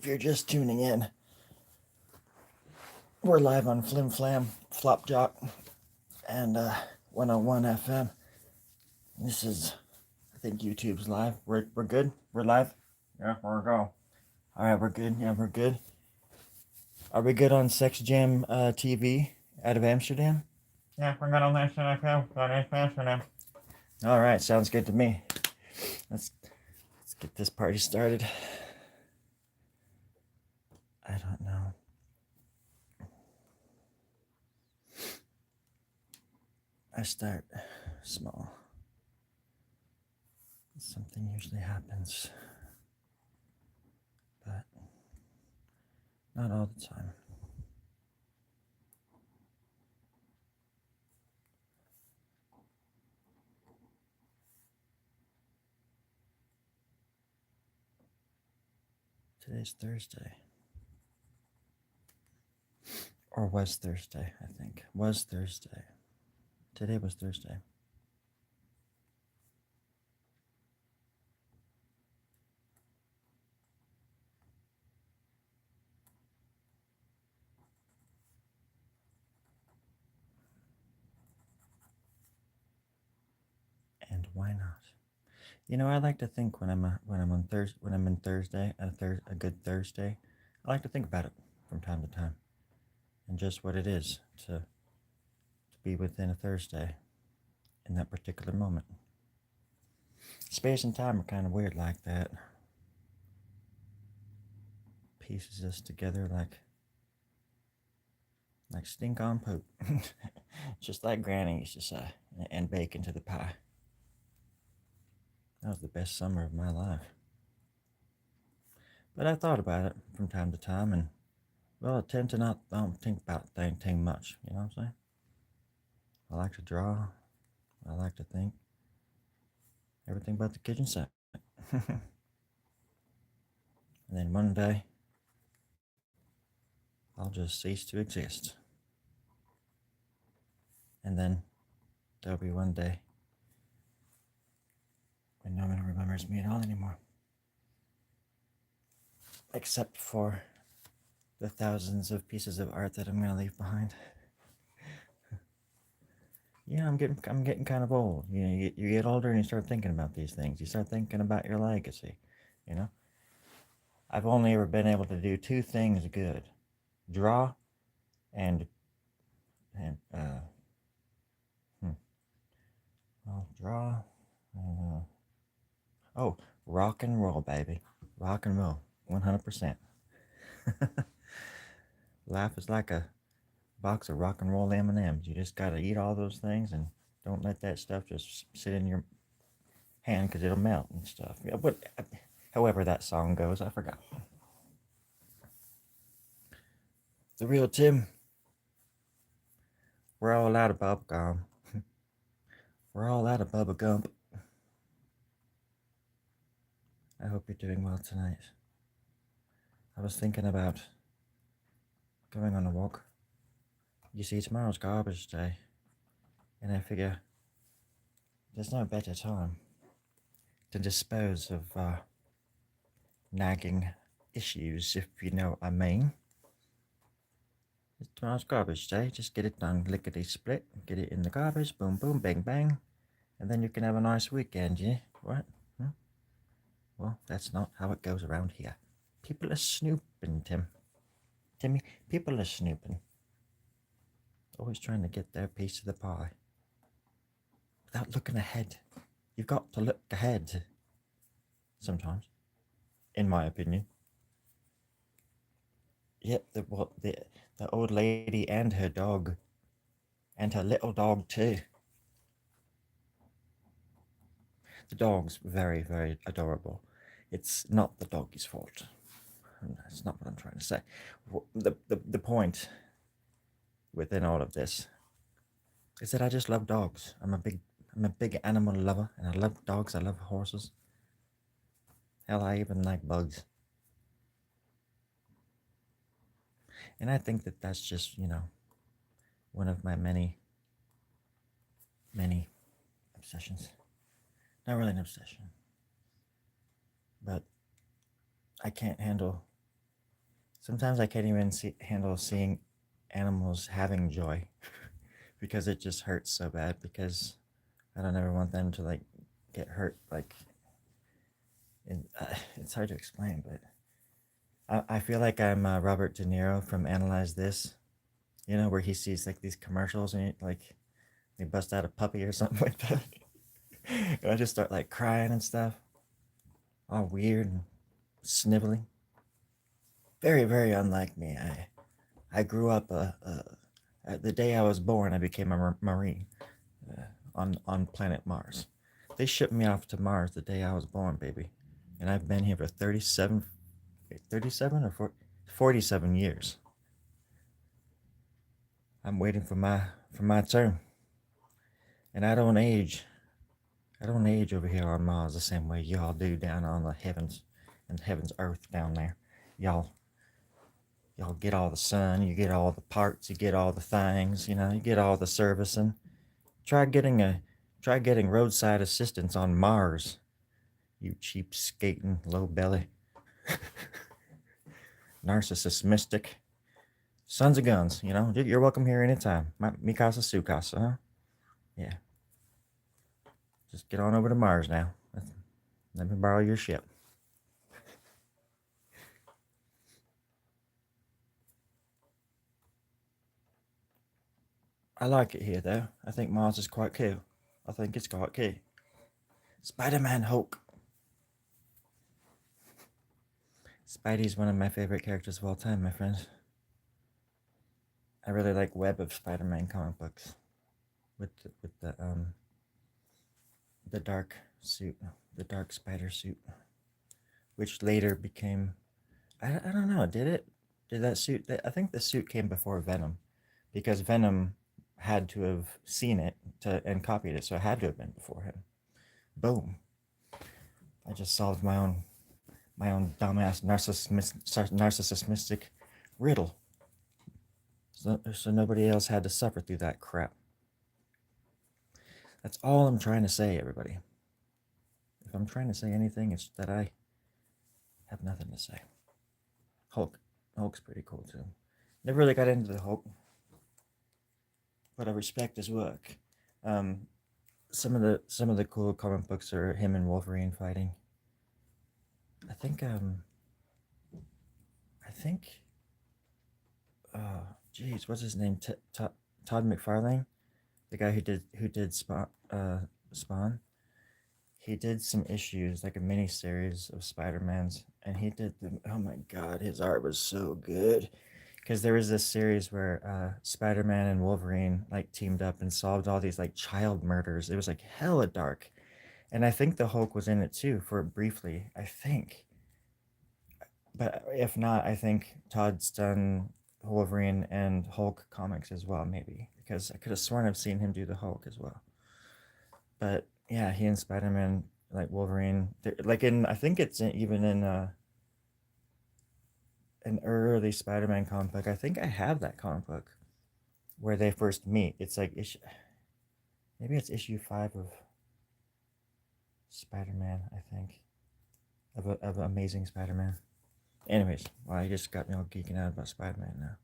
If you're just tuning in, we're live on Flim Flam, Flop Jock, and 101 FM. This is, I think YouTube's live. We're good? We're live? Yeah, we're go. Alright, we're good. Yeah, we're good. Are we good on Sex Jam TV out of Amsterdam? Yeah, we're good on Amsterdam. Alright, sounds good to me. Let's get this party started. I don't know. I start small. Something usually happens, but not all the time. Today's Thursday. Or was Thursday, I think. Was Thursday. Today was Thursday. And why not? You know, I like to think when I'm in Thursday, a good Thursday, I like to think about it from time to time, and just what it is to be within a Thursday in that particular moment. Space and time are kind of weird like that. Pieces us together like stink on poop, just like Granny used to say, and bake into the pie. That was the best summer of my life. But I thought about it from time to time, and well, I tend to not don't think about thing much. You know what I'm saying? I like to draw. I like to think. Everything but the kitchen set. And then one day, I'll just cease to exist. And then there'll be one day when no one remembers me at all anymore. Except for the thousands of pieces of art that I'm gonna leave behind. Yeah, I'm getting kind of old. You know, you get older and you start thinking about these things. You start thinking about your legacy. You know, I've only ever been able to do two things good: draw and well, draw. Oh, rock and roll, baby, rock and roll, 100%. Life is like a box of rock and roll M&Ms. You just gotta eat all those things and don't let that stuff just sit in your hand because it'll melt and stuff. Yeah, but however that song goes, I forgot. The real Tim. We're all out of bubble gum. We're all out of bubble gum. I hope you're doing well tonight. I was thinking about going on a walk. You see, tomorrow's garbage day, and I figure there's no better time to dispose of nagging issues, if you know what I mean. It's tomorrow's garbage day. Just get it done, lickety split, get it in the garbage, boom, boom, bang, bang, and then you can have a nice weekend, yeah? What? Well, that's not how it goes around here. People are snooping, Timmy, people are snooping. Always trying to get their piece of the pie. Without looking ahead. You've got to look ahead. Sometimes. In my opinion. Yep, the old lady and her dog. And her little dog too. The dog's very, very adorable. It's not the doggy's fault. That's not what I'm trying to say. The point within all of this is that I just love dogs. I'm a big animal lover, and I love dogs. I love horses. Hell, I even like bugs. And I think that that's just, one of my many obsessions. Not really an obsession, but I can't handle Sometimes I can't even handle seeing animals having joy because it just hurts so bad. Because I don't ever want them to like get hurt. Like, it's hard to explain, but I feel like I'm Robert De Niro from Analyze This. You know, where he sees like these commercials and like they bust out a puppy or something like that. And I just start like crying and stuff, all weird and sniveling. Very, very unlike me. I grew up the day I was born. I became a Marine on planet Mars. They shipped me off to Mars the day I was born, baby, and I've been here for 37 or 47 years. I'm waiting for my turn, and I don't age. I don't age over here on Mars the same way y'all do down on the heavens and heaven's earth down there. Y'all y'all get all the sun, you get all the parts, you get all the things, you know, you get all the servicing. Try getting a try getting roadside assistance on Mars, you cheap skating low belly. Narcissist mystic. Sons of guns, you know. You're welcome here anytime. Mikasa Sukasa, huh? Yeah. Just get on over to Mars now. Let me borrow your ship. I like it here, though. I think Mars is quite cool. I think it's quite cool. Spider-Man Hulk. Spidey's one of my favorite characters of all time, my friends. I really like Web of Spider-Man comic books with the dark suit, the dark spider suit, which later became I don't know. Did that suit? I think the suit came before Venom, because Venom had to have seen it and copied it, so it had to have been before him. Boom! I just solved my own dumbass narcissistic riddle. So nobody else had to suffer through that crap. That's all I'm trying to say, everybody. If I'm trying to say anything, it's that I have nothing to say. Hulk's pretty cool too. Never really got into the Hulk, but I respect his work. Um, some of the cool comic books are him and Wolverine fighting. I think I think geez, what's his name? Todd McFarlane, the guy who did Spawn. He did some issues, like a mini series of Spider-Mans, and he did them. Oh my god, his art was so good. Because there was this series where Spider-Man and Wolverine like teamed up and solved all these like child murders. It was like hella dark, and I think the Hulk was in it too for briefly. I think, but if not, I think Todd's done Wolverine and Hulk comics as well, maybe, because I could have sworn I've seen him do the Hulk as well. But yeah, he and Spider-Man, like Wolverine, like in I think it's even in an early Spider-Man comic book. I think I have that comic book where they first meet. It's like maybe it's issue 5 of Spider-Man. I think of Amazing Spider-Man. Anyways, well, you just got me all geeking out about Spider-Man now.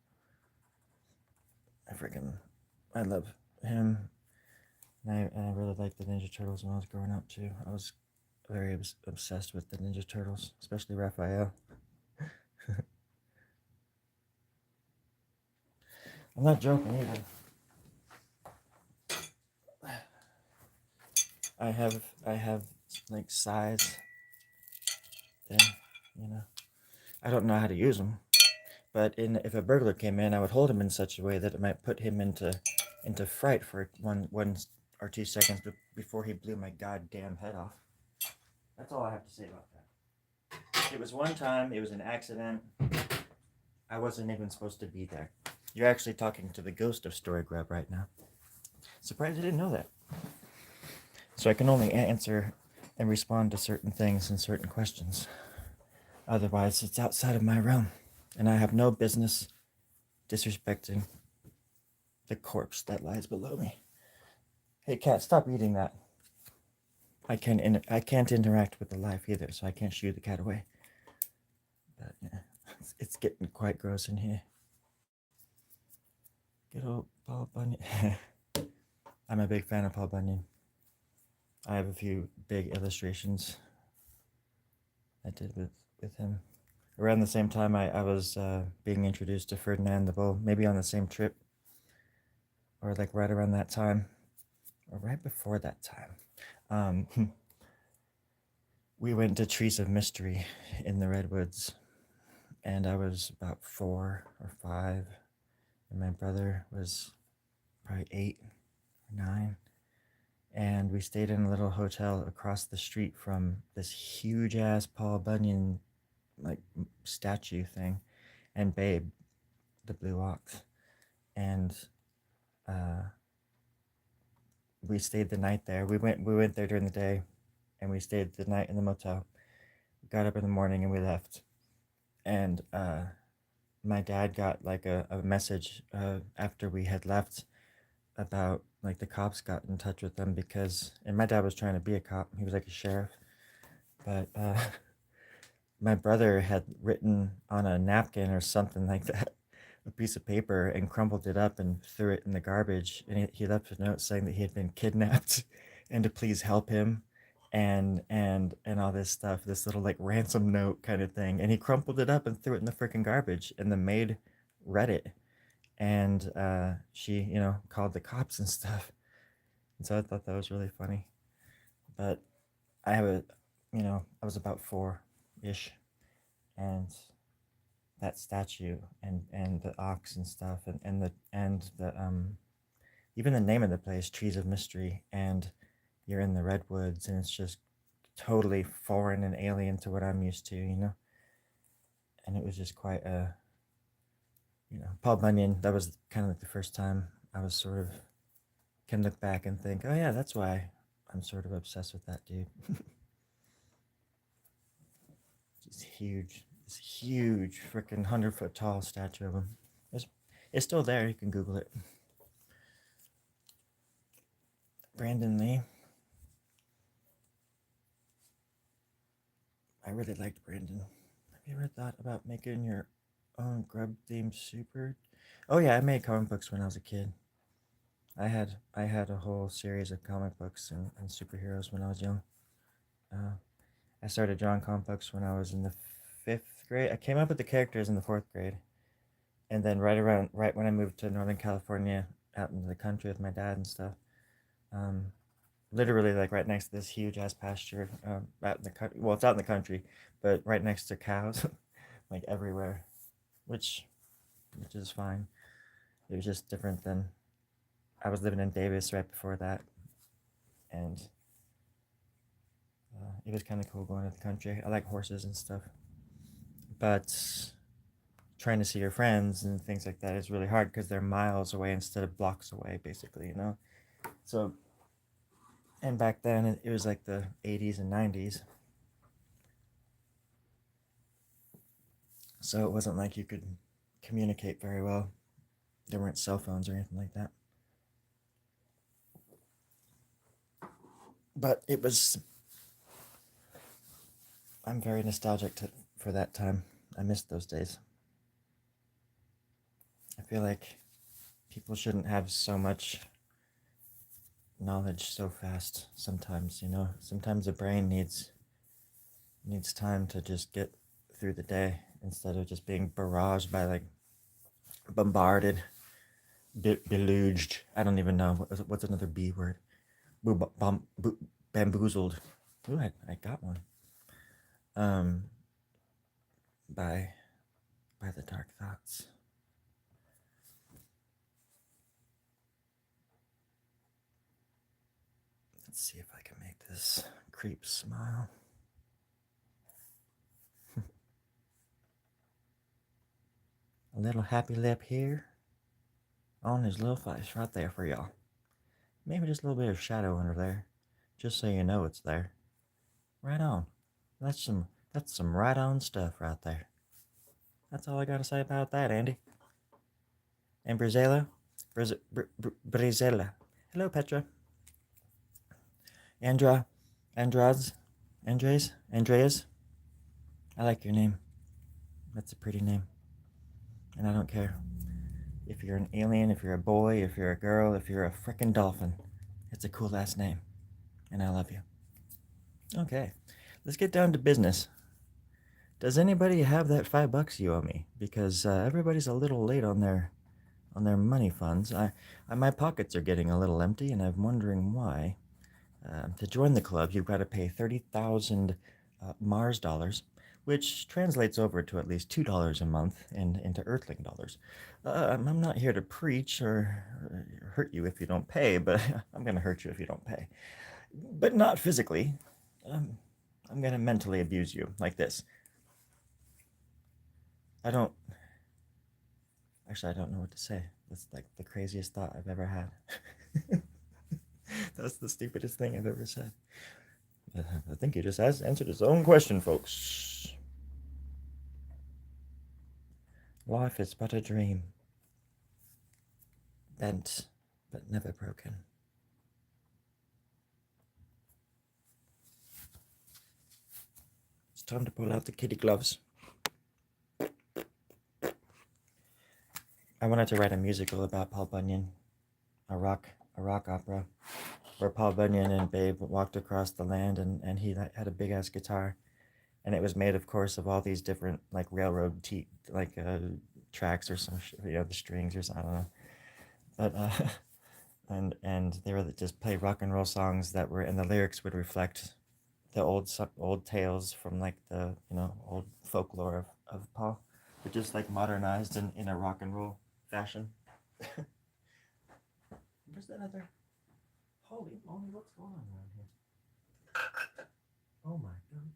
I love him. And I really liked the Ninja Turtles when I was growing up too. I was very obsessed with the Ninja Turtles, especially Raphael. I'm not joking either. I have like size thing, you know. I don't know how to use them, but if a burglar came in, I would hold him in such a way that it might put him into fright for one or 2 seconds before he blew my goddamn head off. That's all I have to say about that. It was one time. It was an accident. I wasn't even supposed to be there. You're actually talking to the ghost of Story Grub right now. Surprised I didn't know that. So I can only answer and respond to certain things and certain questions. Otherwise, it's outside of my realm, and I have no business disrespecting the corpse that lies below me. Hey, cat, stop eating that. I can't interact with the life either, so I can't shoo the cat away. But yeah, It's getting quite gross in here. Good old Paul Bunyan. I'm a big fan of Paul Bunyan. I have a few big illustrations I did with him. Around the same time I was being introduced to Ferdinand the Bull, maybe on the same trip, or like right around that time, or right before that time. We went to Trees of Mystery in the Redwoods, and I was about 4 or 5, and my brother was probably 8 or 9. And we stayed in a little hotel across the street from this huge ass Paul Bunyan like statue thing, and Babe, the blue ox. And we stayed the night there. We went there during the day, and we stayed the night in the motel. Got up in the morning and we left. And my dad got like a message after we had left about like the cops got in touch with them because, and my dad was trying to be a cop. He was like a sheriff, but my brother had written on a napkin or something like that, a piece of paper, and crumpled it up and threw it in the garbage. And he left a note saying that he had been kidnapped and to please help him, and all this stuff, this little like ransom note kind of thing. And he crumpled it up and threw it in the freaking garbage. And the maid read it, and she, called the cops and stuff. And so I thought that was really funny. But I have I was about 4-ish, and that statue and the ox and stuff, and the even the name of the place, Trees of Mystery, and you're in the redwoods, and it's just totally foreign and alien to what I'm used to, and it was just quite a, Paul Bunyan. That was kind of like the first time I was sort of can look back and think, oh yeah, that's why I'm sort of obsessed with that dude. It's huge, this huge freaking 100-foot tall statue of him. It's still there. You can Google it. Brandon Lee. I really liked Brandon. Have you ever thought about making your own Grub themed super? Oh yeah, I made comic books when I was a kid. I had a whole series of comic books and superheroes when I was young. I started drawing comic books when I was in the 5th grade. I came up with the characters in the 4th grade, and then right when I moved to Northern California, out into the country with my dad and stuff, literally like right next to this huge ass pasture, out in the country. Well, it's out in the country, but right next to cows, like everywhere, which is fine. It was just different than I was living in Davis right before that, and it was kind of cool going to the country. I like horses and stuff, but trying to see your friends and things like that is really hard because they're miles away instead of blocks away, basically, So, and back then it was like the 80s and 90s, so it wasn't like you could communicate very well. There weren't cell phones or anything like that. But I'm very nostalgic for that time. I missed those days. I feel like people shouldn't have so much knowledge so fast sometimes, Sometimes the brain needs time to just get through the day instead of just being barraged by like bombarded, deluged. I don't even know what's another B word. Bamboozled. Ooh, I got one. By the dark thoughts. Let's see if I can make this creep smile. A little happy lip here on his little face right there for y'all. Maybe just a little bit of shadow under there, just so you know it's there. Right on. That's some right on stuff right there. That's all I gotta say about that, Andy. And Brizella? Brizella. Hello, Petra. Andreas. I like your name. That's a pretty name. And I don't care if you're an alien, if you're a boy, if you're a girl, if you're a frickin' dolphin. It's a cool ass name. And I love you. Okay, let's get down to business. Does anybody have that $5 you owe me? Because everybody's a little late on their money funds. My pockets are getting a little empty, and I'm wondering why. To join the club, you've got to pay 30,000 Mars dollars, which translates over to at least $2 a month into Earthling dollars. I'm not here to preach or hurt you if you don't pay, but I'm going to hurt you if you don't pay. But not physically. I'm going to mentally abuse you like this. I don't know what to say. That's like the craziest thought I've ever had. That's the stupidest thing I've ever said. I think he just answered his own question, folks. Life is but a dream, bent but never broken. It's time to pull out the kitty gloves. I wanted to write a musical about Paul Bunyan, a rock opera, where Paul Bunyan and Babe walked across the land, and he had a big ass guitar, and it was made, of course, of all these different like railroad tracks or some the strings or something. I don't know, but and they would just play rock and roll songs that were, and the lyrics would reflect the old tales from like the old folklore of Paul, but just like modernized in a rock and roll fashion. Where's that other? Holy moly, what's going on around here? Oh my god.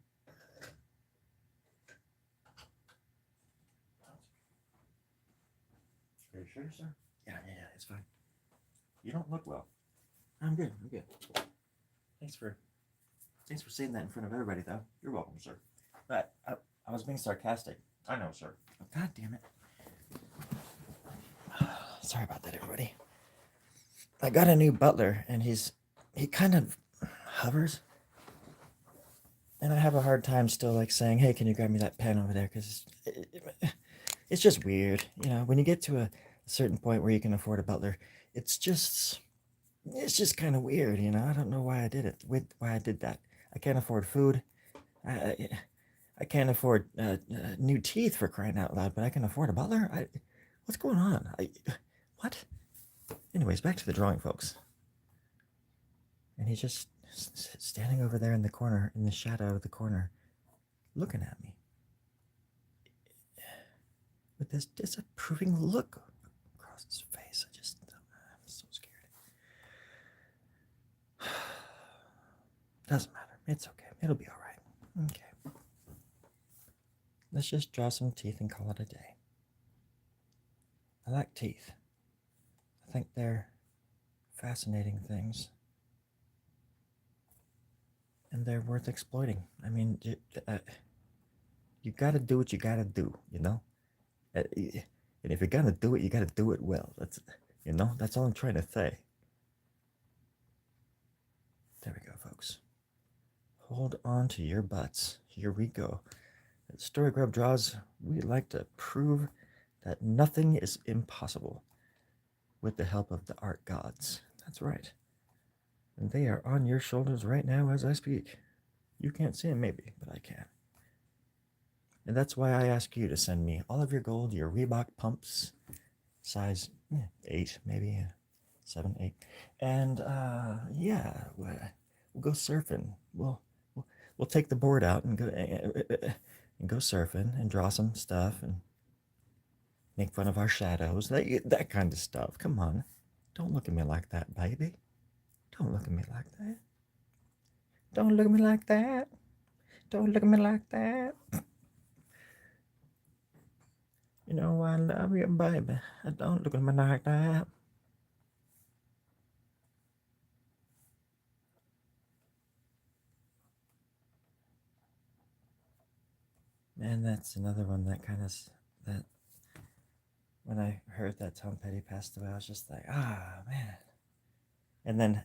Are you sure, sir? Yeah, it's fine. You don't look well. I'm good. Thanks for saying that in front of everybody, though. You're welcome, sir. But I was being sarcastic. I know, sir. Oh, god damn it. Sorry about that, everybody. I got a new butler, and he kind of hovers, and I have a hard time still like saying, "Hey, can you grab me that pen over there?" Because it's just weird, When you get to a certain point where you can afford a butler, it's just kind of weird, I don't know why I did it. Why I did that. I can't afford food. I can't afford new teeth, for crying out loud, but I can afford a butler. What's going on? What? Anyways, back to the drawing, folks. And he's just standing over there in the corner, in the shadow of the corner, looking at me with this disapproving look across his face. I'm so scared. Doesn't matter. It's okay. It'll be all right. Okay. Let's just draw some teeth and call it a day. I like teeth. I think they're fascinating things. And they're worth exploiting. I mean, you gotta do what you gotta do, And if you're gonna do it, you gotta do it well. That's all I'm trying to say. There we go, folks. Hold on to your butts. Here we go. At Story Grub Draws, we like to prove that nothing is impossible with the help of the art gods. That's right. And they are on your shoulders right now as I speak. You can't see them, maybe, but I can. And that's why I ask you to send me all of your gold, your Reebok pumps, size 8, maybe 7, 8. And yeah, we'll go surfing. We'll take the board out and go surfing and draw some stuff and make fun of our shadows, that kind of stuff. Come on, don't look at me like that, baby. Don't look at me like that. Don't look at me like that. Don't look at me like that. I love you, baby. Don't look at me like that. And that's another one that that when I heard that Tom Petty passed away, I was just like, man. And then,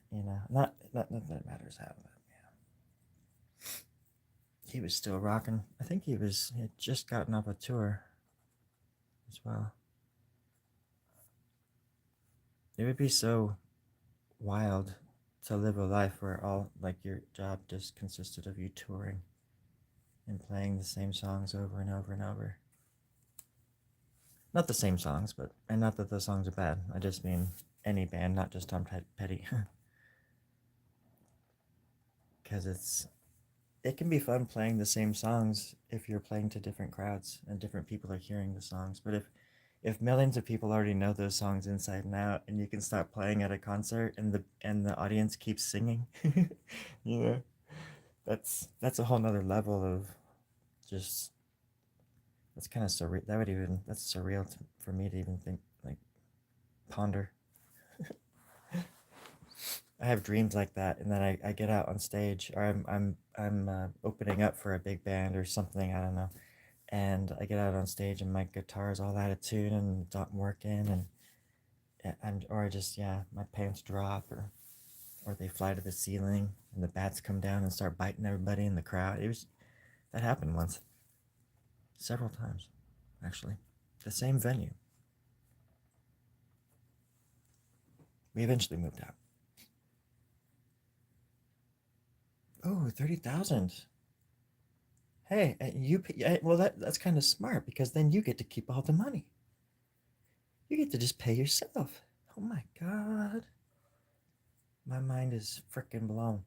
not that it matters how, but he was still rocking. I think he had just gotten off a tour as well. It would be so wild to live a life where all like your job just consisted of you touring and playing the same songs over and over and over. Not the same songs, but and not that the songs are bad. I just mean any band, not just Tom Petty. Because it can be fun playing the same songs if you're playing to different crowds and different people are hearing the songs. But if millions of people already know those songs inside and out, and you can start playing at a concert and the audience keeps singing, you know, that's a whole nother level of just that's kind of surreal. That's surreal for me to even think like ponder. I have dreams like that, and then I get out on stage, or I'm opening up for a big band or something. I don't know, and I get out on stage, and my guitar's all out of tune and not working, or I just my pants drop, or they fly to the ceiling, and the bats come down and start biting everybody in the crowd. That happened once, several times, actually, the same venue. We eventually moved out. Oh, 30,000. Hey, well that's kind of smart because then you get to keep all the money. You get to just pay yourself. Oh my god. My mind is freaking blown.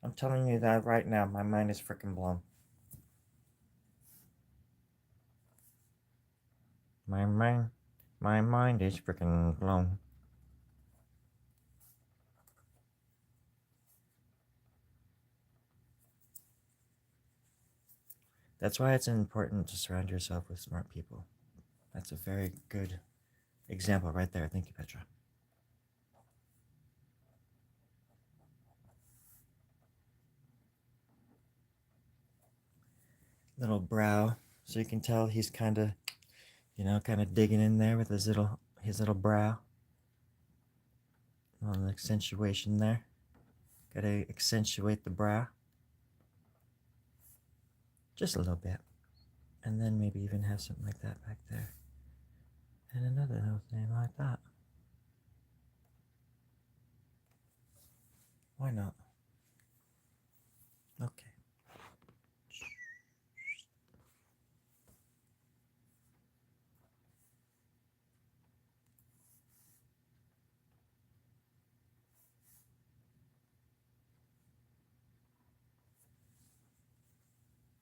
I'm telling you that right now. My mind is freaking blown. My mind is freaking blown. That's why it's important to surround yourself with smart people. That's a very good example right there. Thank you, Petra. Little brow, so you can tell he's kind of, kind of digging in there with his little brow. On the accentuation there. Gotta accentuate the brow. Just a little bit. And then maybe even have something like that back there. And another little thing like that. Why not? Okay.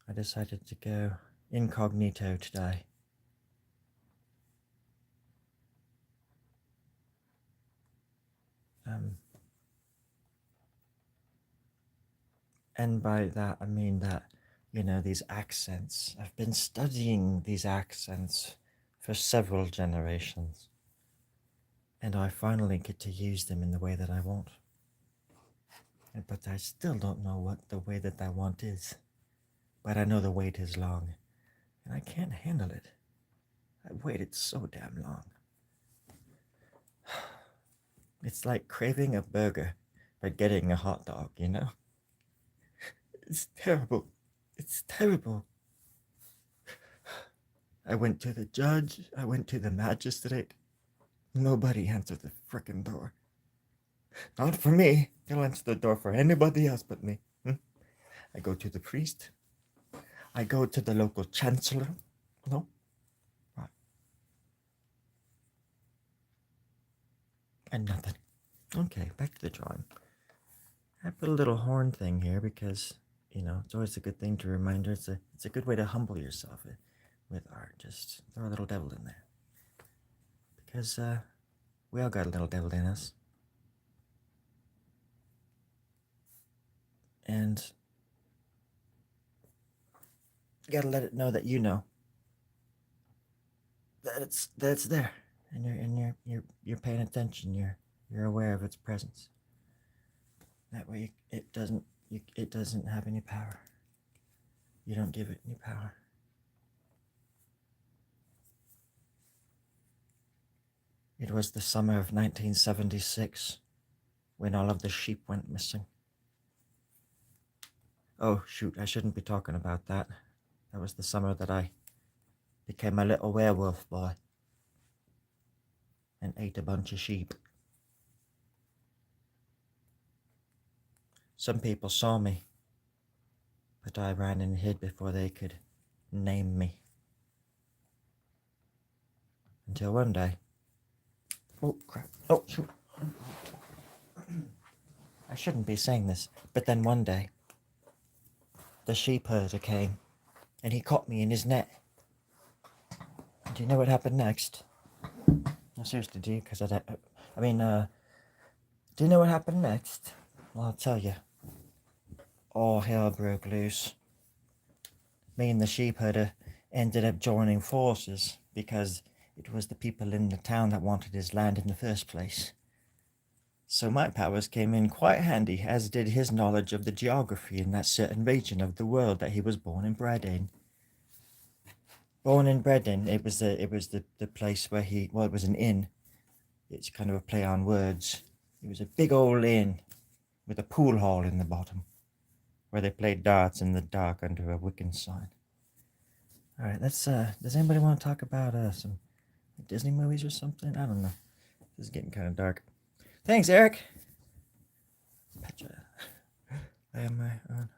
I decided to go incognito today. And by that I mean that, these accents. I've been studying these accents for several generations. And I finally get to use them in the way that I want. But I still don't know what the way that I want is. But I know the wait is long. And I can't handle it. I waited so damn long. It's like craving a burger, but getting a hot dog, It's terrible. It's terrible. I went to the judge. I went to the magistrate. Nobody answered the frickin' door. Not for me. They'll answer the door for anybody else but me. I go to the priest. I go to the local chancellor. No? Right. And nothing. Okay, back to the drawing. I put a little horn thing here because, it's always a good thing to remind her. It's a good way to humble yourself with art. Just throw a little devil in there. Because we all got a little devil in us. And you gotta let it know that you know that it's there, and you're paying attention. You're aware of its presence. That way, it doesn't have any power. You don't give it any power. It was the summer of 1976 when all of the sheep went missing. Oh, shoot, I shouldn't be talking about that. That was the summer that I became a little werewolf boy and ate a bunch of sheep. Some people saw me, but I ran and hid before they could name me. Until one day. Oh, crap. Oh, shoot. I shouldn't be saying this, but then one day, the sheep herder came, and he caught me in his net. Do you know what happened next? No, seriously, do you? Because do you know what happened next? Well, I'll tell you. All hell broke loose. Me and the sheep herder ended up joining forces because it was the people in the town that wanted his land in the first place. So my powers came in quite handy, as did his knowledge of the geography in that certain region of the world that he was born and bred in. Born and bred in, it was the place where it was an inn. It's kind of a play on words. It was a big old inn with a pool hall in the bottom, where they played darts in the dark under a Wiccan sign. All right, let's. Does anybody want to talk about some Disney movies or something? I don't know. This is getting kind of dark. Thanks, Eric. Petra. I am my own.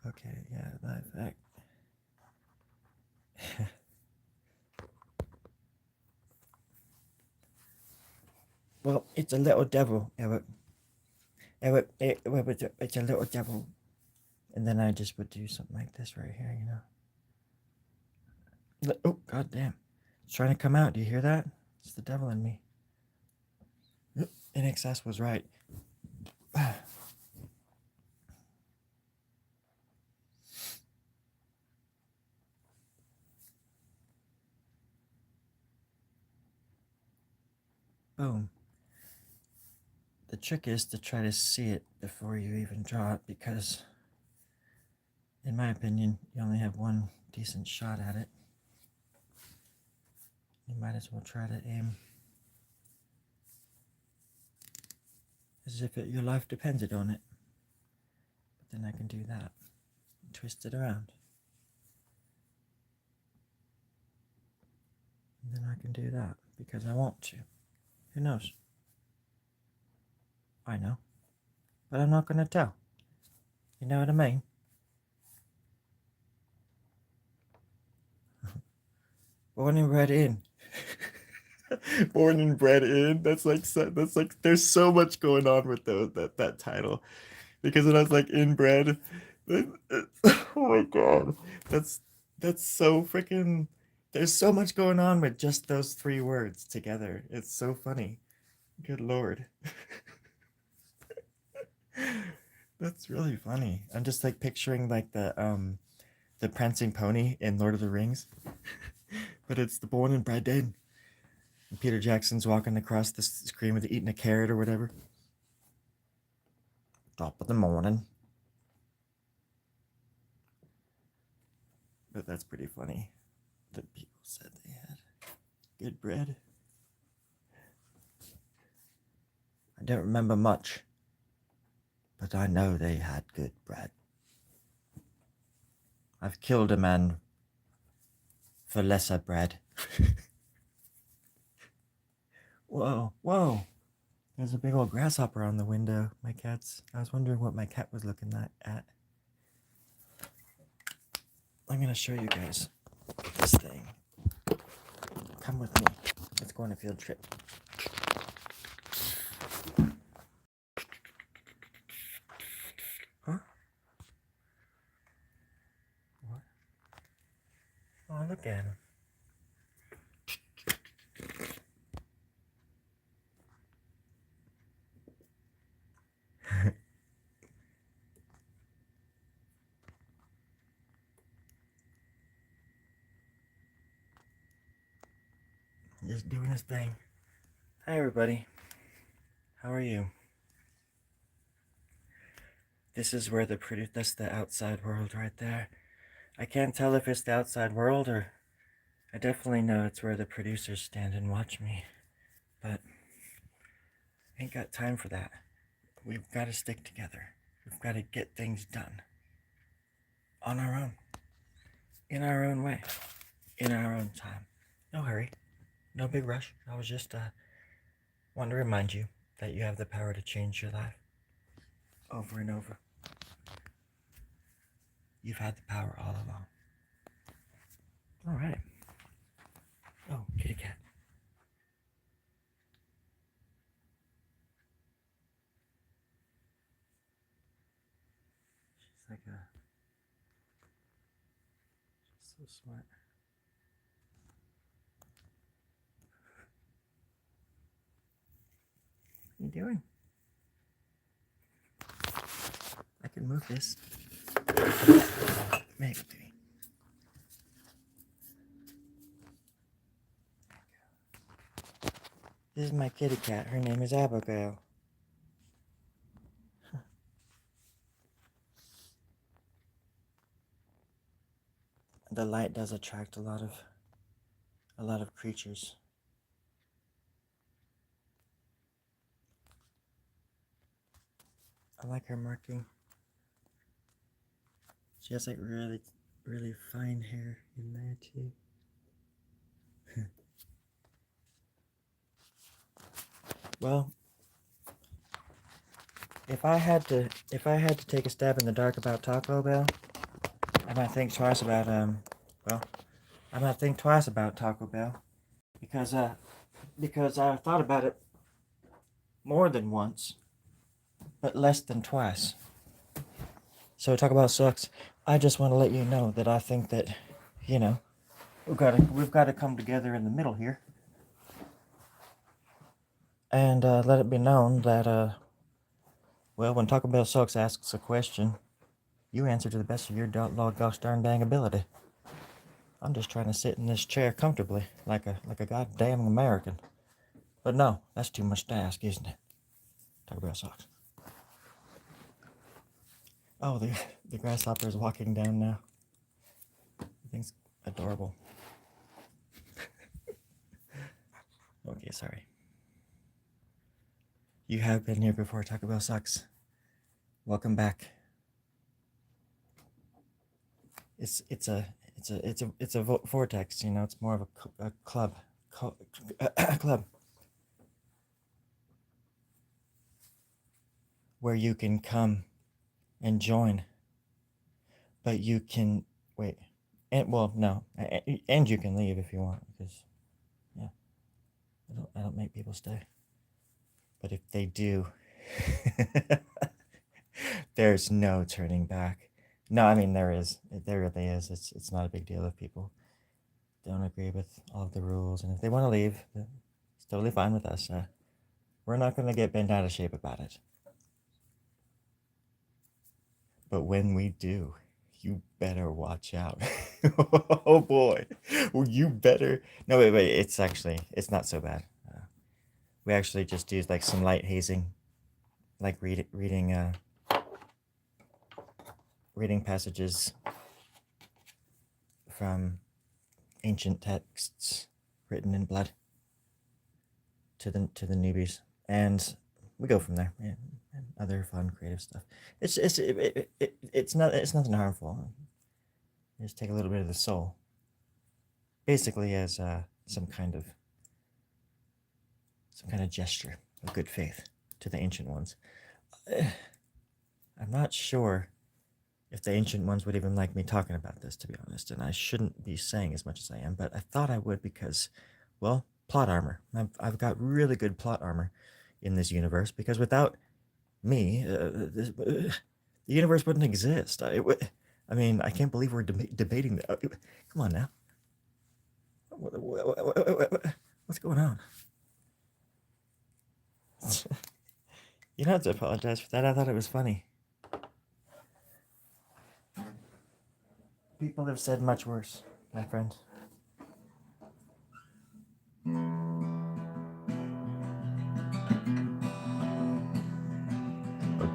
Okay, yeah, live act. Well, it's a little devil, Eric. It's a little devil. And then I just would do something like this right here, you know. Oh, god damn. It's trying to come out. Do you hear that? It's the devil in me. NXS was right. Boom. The trick is to try to see it before you even draw it, because, in my opinion, you only have one decent shot at it. You might as well try to aim as if your life depended on it. But then I can do that. Twist it around. And then I can do that because I want to. Who knows? I know. But I'm not going to tell. You know what I mean? Born and bred in. Born and bred in. That's like there's so much going on with that title. Because when I was like inbred, oh my god. That's so freaking, there's so much going on with just those three words together. It's so funny. Good lord. That's really funny. I'm just like picturing like the prancing pony in Lord of the Rings. But it's the born and bred in. And Peter Jackson's walking across the screen with eating a carrot or whatever. Top of the morning. But that's pretty funny that people said they had good bread. I don't remember much, but I know they had good bread. I've killed a man for lesser bread. Whoa, whoa. There's a big old grasshopper on the window. I was wondering what my cat was looking at. I'm going to show you guys this thing. Come with me. Let's go on a field trip. Huh? What? Oh, look at him. Just doing his thing. Hi, everybody. How are you? This is where that's the outside world right there. I can't tell if it's the outside world, or I definitely know it's where the producers stand and watch me. But I ain't got time for that. We've got to stick together. We've got to get things done on our own, in our own way, in our own time. No hurry, no big rush. I was just wanting to remind you that you have the power to change your life over and over. You've had the power all along. All right. Oh, kitty cat. She's like she's so smart. What are you doing? I can move this. Maybe. This is my kitty cat. Her name is Abigail. The light does attract a lot of creatures. I like her marking. She has like really, really fine hair in there too. Well, if I had to take a stab in the dark about Taco Bell, I might think twice about Taco Bell because I thought about it more than once, but less than twice. So Taco Bell sucks. I just want to let you know that I think that, you know, we've got to come together in the middle here, and let it be known that well, when Taco Bell sucks asks a question, you answer to the best of your gosh darn dang ability. I'm just trying to sit in this chair comfortably, like a goddamn American. But no, that's too much to ask, isn't it? Taco Bell sucks. Oh, the grasshopper is walking down now. I think it's adorable. Okay, sorry. You have been here before. Taco Bell sucks. Welcome back. It's a vortex. You know, it's more of a club. Club where you can come and join, but you can wait, and well, no, and you can leave if you want, because yeah, I don't make people stay. But if they do, there's no turning back. No, I mean there is. There really is. It's not a big deal if people don't agree with all of the rules, and if they want to leave, it's totally fine with us. We're not going to get bent out of shape about it. But when we do, you better watch out. Oh boy, you better. No, wait. It's not so bad. We actually just used like some light hazing, like reading passages from ancient texts written in blood to the newbies, and we go from there. Yeah, and other fun creative stuff. It's nothing harmful. Just take a little bit of the soul, basically as some kind of gesture of good faith to the ancient ones. I'm not sure if the ancient ones would even like me talking about this, to be honest, and I shouldn't be saying as much as I am, but I thought I would because, well, plot armor. I've got really good plot armor in this universe, because without me, the universe wouldn't exist. I mean, I can't believe we're debating that. Come on now. What's going on? You don't have to apologize for that. I thought it was funny. People have said much worse, my friend.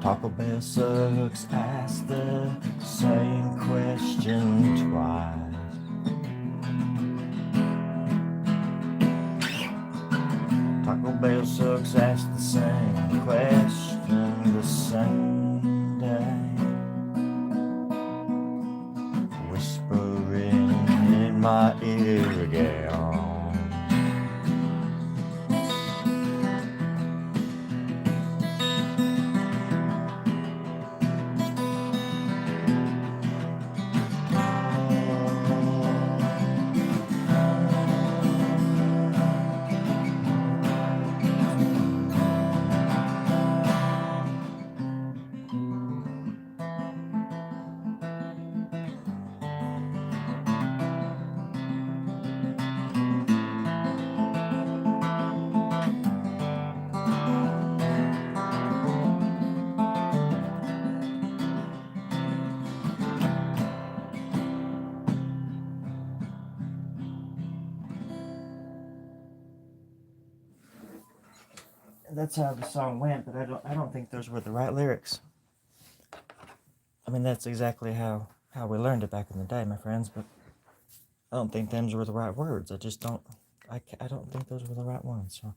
Taco Bell sucks, ask the same question twice. Taco Bell sucks, ask the same question the same day. in my ear again. That's how the song went, but I don't think those were the right lyrics. I mean, that's exactly how we learned it back in the day, my friends, but I don't think them were the right words. I just don't, I don't think those were the right ones. So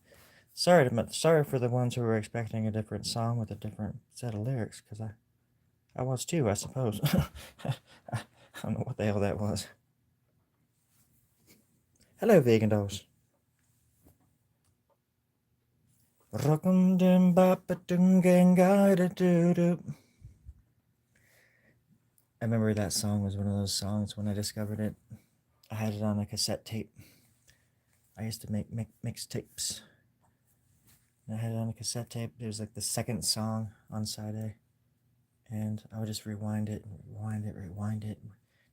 sorry for the ones who were expecting a different song with a different set of lyrics, because I was too, I suppose. I don't know what the hell that was. Hello, vegan dolls. Rockum dum bop dum gang do. I remember that song was one of those songs when I discovered it. I had it on a cassette tape. I used to make mixtapes. I had it on a cassette tape. It was like the second song on side A. And I would just rewind it.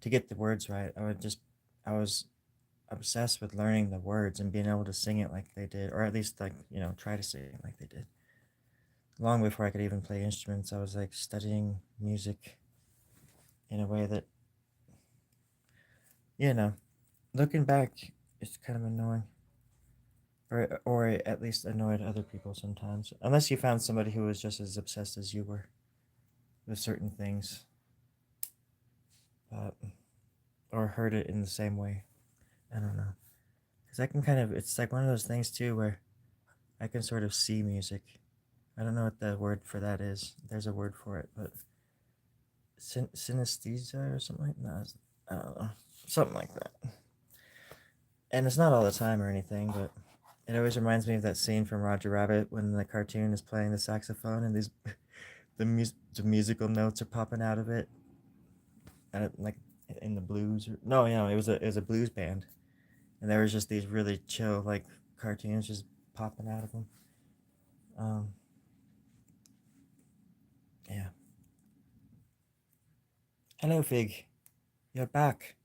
To get the words right, I was obsessed with learning the words and being able to sing it like they did, or at least like, try to sing it like they did. Long before I could even play instruments, I was like studying music in a way that, looking back, it's kind of annoying. Or at least annoyed other people sometimes. Unless you found somebody who was just as obsessed as you were with certain things. Or heard it in the same way. I don't know. Because I can it's like one of those things too where I can sort of see music. I don't know what the word for that is. There's a word for it, but synesthesia or something like that. I don't know. Something like that. And it's not all the time or anything, but it always reminds me of that scene from Roger Rabbit when the cartoon is playing the saxophone and these the musical notes are popping out of it, and like in the blues. No, it was a blues band, and there was just these really chill like cartoons just popping out of them. Yeah. Hello, Fig. You're back.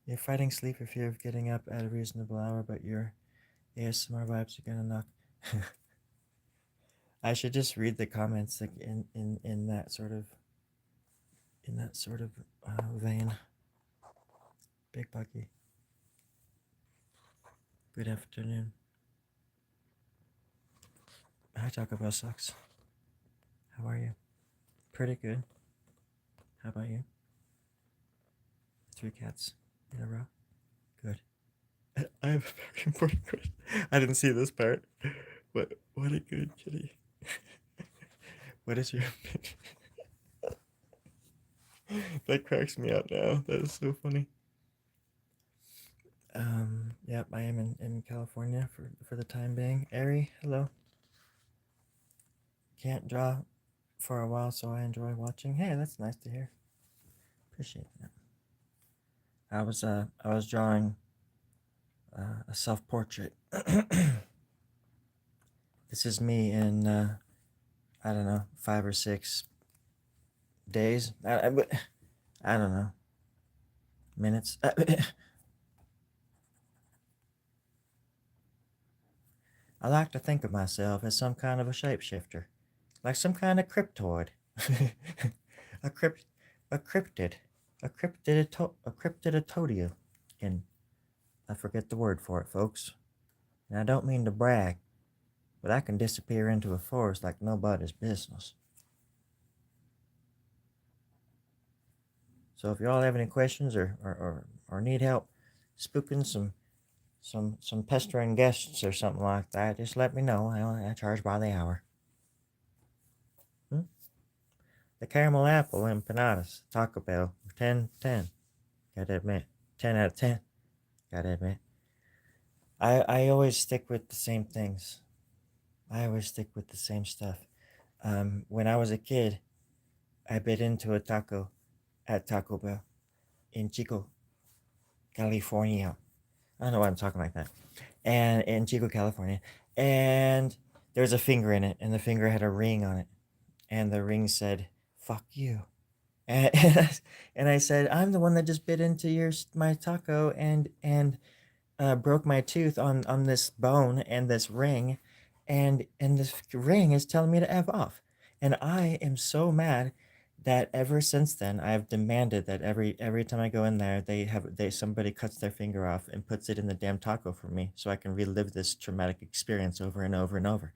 You're fighting sleep if you're getting up at a reasonable hour, but your ASMR vibes are gonna knock. I should just read the comments like in that sort of vein. Big Bucky. Good afternoon. Hi, Taco Bell sucks. How are you? Pretty good. How about you? 3 cats in a row. Good. I have a very important question. I didn't see this part, but what a good kitty. What is your opinion? That cracks me up now. That is so funny. Yep, I am in California for the time being. Ari, hello. Can't draw for a while, so I enjoy watching. Hey, that's nice to hear. Appreciate that. I was drawing a self-portrait. This is me in I don't know, 5 or 6 days. I don't know, minutes. I like to think of myself as some kind of a shapeshifter, like some kind of cryptoid, a cryptid, a cryptidotodium, and I forget the word for it, folks. And I don't mean to brag, but I can disappear into a forest like nobody's business. So if y'all have any questions or need help spooking some pestering guests or something like that, just let me know. I charge by the hour. The caramel apple empanadas, Taco Bell, 10-10. Gotta admit, 10 out of 10. Gotta admit. I always stick with the same things. I always stick with the same stuff. When I was a kid, I bit into a taco at Taco Bell in Chico, California. I don't know why I'm talking like that. And in Chico, California. And there was a finger in it, and the finger had a ring on it. And the ring said, fuck you. And, and I said, I'm the one that just bit into my taco and broke my tooth on this bone and this ring, and this ring is telling me to f off, and I am so mad that ever since then I've demanded that every time I go in there they somebody cuts their finger off and puts it in the damn taco for me so I can relive this traumatic experience over and over and over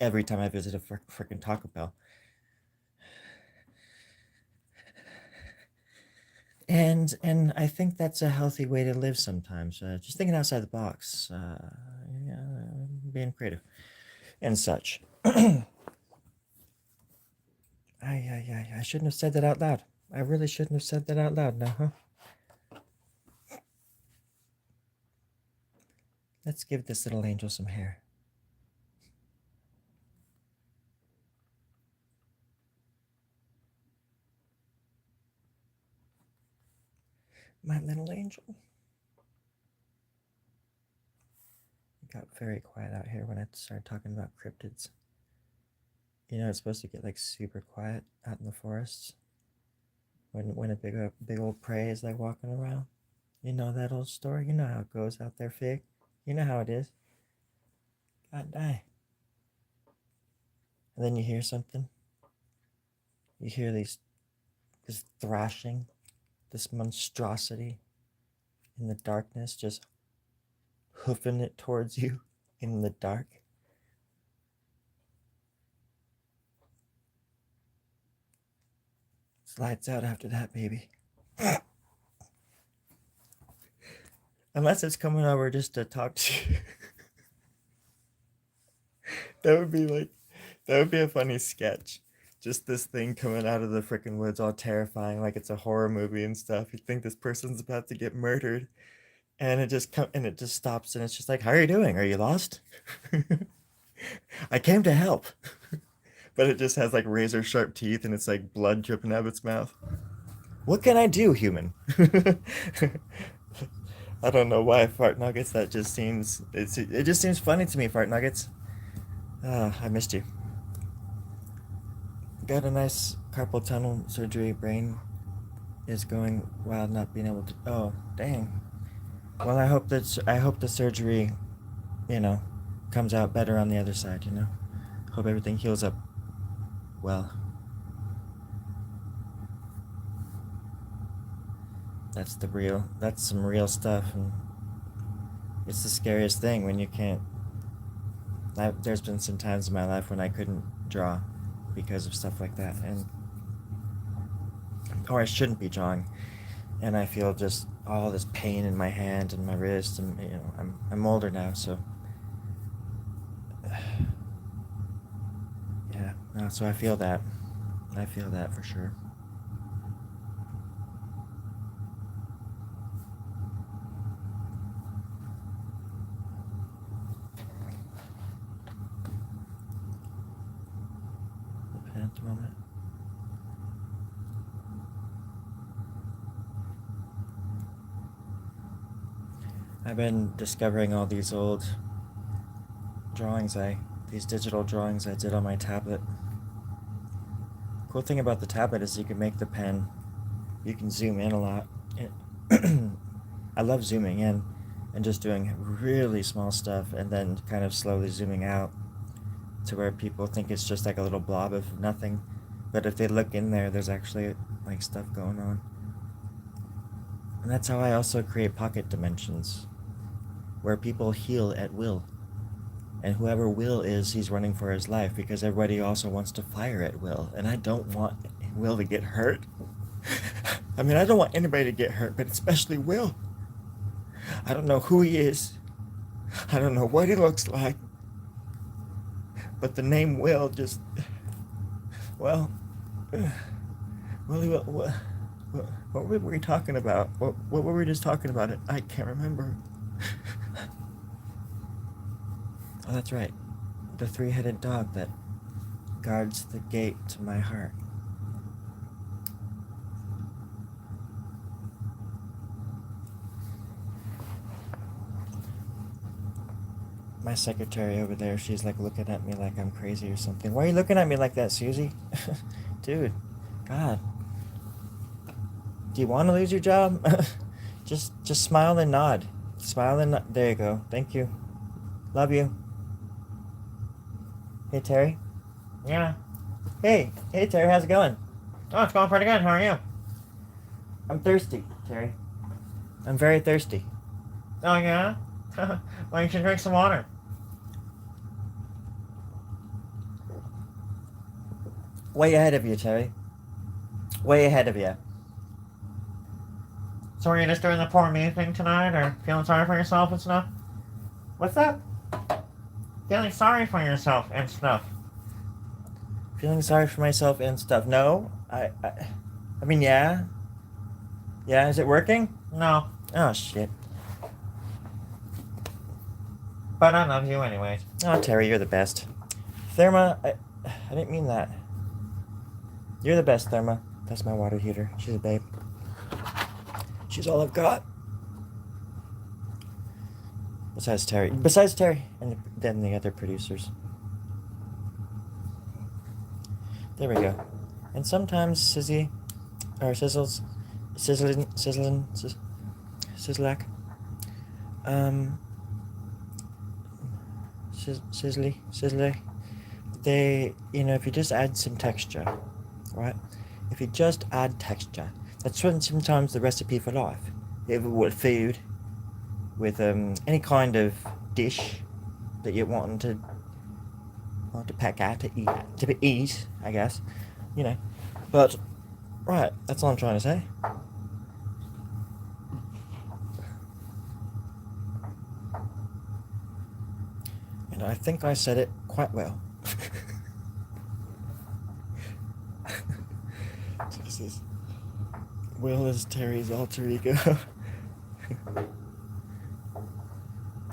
every time I visit a freaking Taco Bell. And I think that's a healthy way to live sometimes. Just thinking outside the box, yeah, being creative and such. I shouldn't have said that out loud. I really shouldn't have said that out loud now, huh? Let's give this little angel some hair. My little angel. It got very quiet out here when I started talking about cryptids. You know, it's supposed to get like super quiet out in the forests when a big old prey is like walking around. You know that old story? You know how it goes out there, Fig. You know how it is. God die. And then you hear something. You hear this thrashing, this monstrosity in the darkness, just hoofing it towards you in the dark. It's lights out after that, baby. Unless it's coming over just to talk to you. That would be a funny sketch. Just this thing coming out of the freaking woods all terrifying, like it's a horror movie and stuff. You think this person's about to get murdered, and it just stops, and it's just like, how are you doing? Are you lost? I came to help. But it just has like razor sharp teeth, and it's like blood dripping out of its mouth. What can I do, human? I don't know why fart nuggets. That just seems it just seems funny to me, fart nuggets. I missed you. Got a nice carpal tunnel surgery. Brain is going while not being able to. Oh, dang. Well, I hope the surgery, you know, comes out better on the other side. You know, hope everything heals up well. That's some real stuff, and it's the scariest thing when you can't. There's been some times in my life when I couldn't draw because of stuff like that, or I shouldn't be drawing, and I feel just all this pain in my hand and my wrist, and you know, I'm older now, so yeah, no, so I feel that for sure. At the moment. I've been discovering all these old these digital drawings I did on my tablet. Cool thing about the tablet is you can make the pen, you can zoom in a lot. I love zooming in and just doing really small stuff, and then kind of slowly zooming out to where people think it's just like a little blob of nothing, but if they look in there, there's actually like stuff going on. And that's how I also create pocket dimensions, where people heal at will. And whoever Will is, he's running for his life, because everybody also wants to fire at Will, and I don't want Will to get hurt. I mean, I don't want anybody to get hurt, but especially Will. I don't know who he is. I don't know what he looks like. But the name Will just, well, What were we talking about? What were we just talking about? I can't remember. Oh, that's right. The three-headed dog that guards the gate to my heart. My secretary over there, she's like looking at me like I'm crazy or something. Why are you looking at me like that, Susie? Dude, God. Do you want to lose your job? just smile and nod. Smile and nod. There you go. Thank you. Love you. Hey, Terry. Yeah. Hey, Terry, how's it going? Oh, it's going pretty good. How are you? I'm thirsty, Terry. I'm very thirsty. Oh, yeah? Well, you should drink some water. Way ahead of you, Terry. Way ahead of you. So are you just doing the poor me thing tonight, or feeling sorry for yourself and stuff? What's that? Feeling sorry for yourself and stuff. Feeling sorry for myself and stuff. No, I mean, yeah. Yeah, is it working? No. Oh, shit. But I love you anyways. Oh, Terry, you're the best. Therma, I didn't mean that. You're the best, Therma. That's my water heater. She's a babe. She's all I've got. Besides Terry, and then the other producers. There we go. And sometimes Sizzlack. Sizzly. They, if you just add some texture, right? If you just add texture, that's when sometimes the recipe for life. With food, with any kind of dish that you want to peck at, to eat, I guess, But, right, that's all I'm trying to say. And I think I said it quite well. Jesus. Will is Terry's alter ego.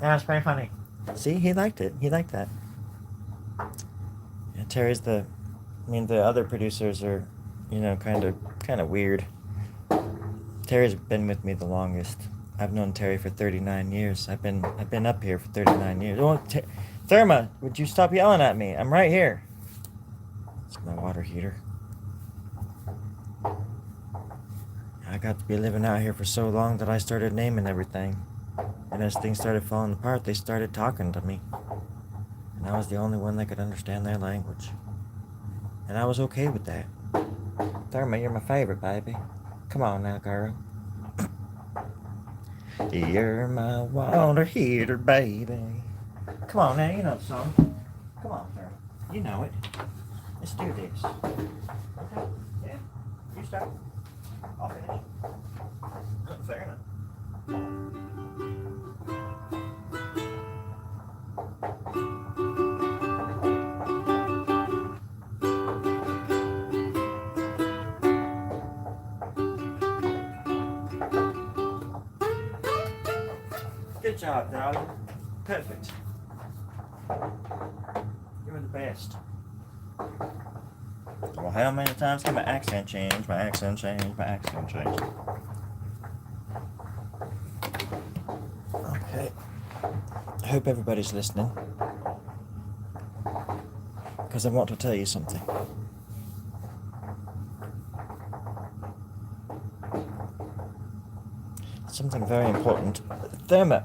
That's pretty funny. See, he liked it. He liked that. Yeah, Terry's the other producers are, kind of weird. Terry's been with me the longest. I've known Terry for 39 years. I've been up here for 39 years. Oh, Therma, would you stop yelling at me? I'm right here. It's my water heater. I got to be living out here for so long that I started naming everything. And as things started falling apart, they started talking to me. And I was the only one that could understand their language. And I was okay with that. Therma, you're my favorite, baby. Come on now, girl. You're my water heater, baby. Come on now, you know the song. Come on, Therma. You know it. Let's do this. Okay? Yeah? You start. I'll finish. Fair enough. Good job, darling. Perfect. You're the best. Well, how many times can my accent change? My accent change. Okay. I hope everybody's listening. Because I want to tell you something. Something very important. Therma,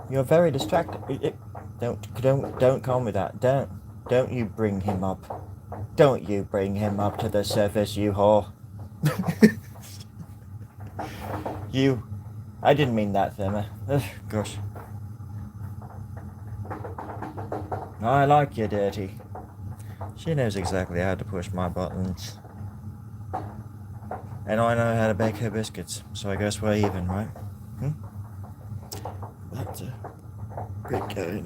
you're very distracted. Don't call me that. Don't you bring him up. Don't you bring him up to the surface, you whore. I didn't mean that, Therma. Gosh. I like you, Dirty. She knows exactly how to push my buttons. And I know how to bake her biscuits, so I guess we're even, right? That's a great guy.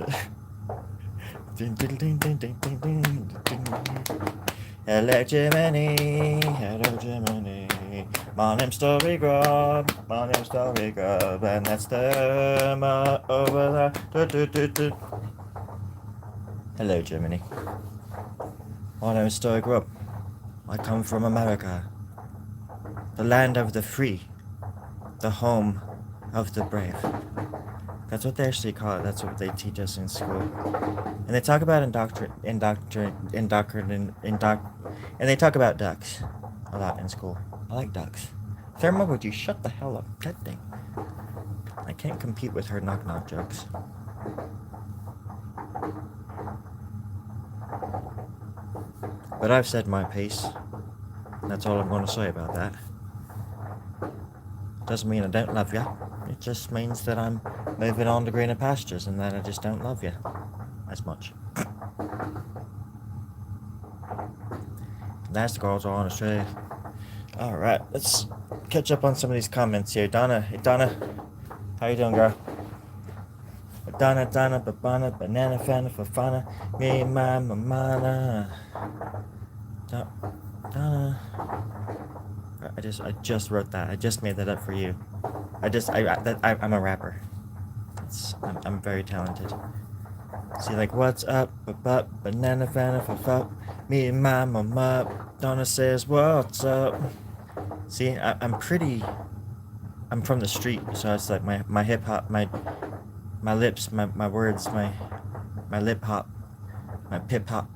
Hello, Jiminy. Hello, Jiminy. My name's Story Grub. My name's Story Grub. And that's the over there. Do, do, do, do. Hello, Jiminy. My name's Story Grub. I come from America, the land of the free, the home of the brave. That's what they actually call it. That's what they teach us in school. And they talk about and they talk about ducks a lot in school. I like ducks. Therma, would you shut the hell up? That thing. I can't compete with her knock-knock jokes. But I've said my piece. That's all I'm going to say about that. Doesn't mean I don't love you. It just means that I'm moving on to greener pastures and that I just don't love you as much. That's the girls I want to say. Alright, let's catch up on some of these comments here. Donna, how you doing, girl? Donna, babana, banana, fana, fafana, me, my, mamana. Donna. I just wrote that. I just made that up for you. I'm a rapper. I'm very talented. See, like, what's up, banana, fana, fafa, me, my, mama. Donna says, what's up? See, I'm from the street, so it's like my hip hop, my lips, my words, my lip hop, my pip hop.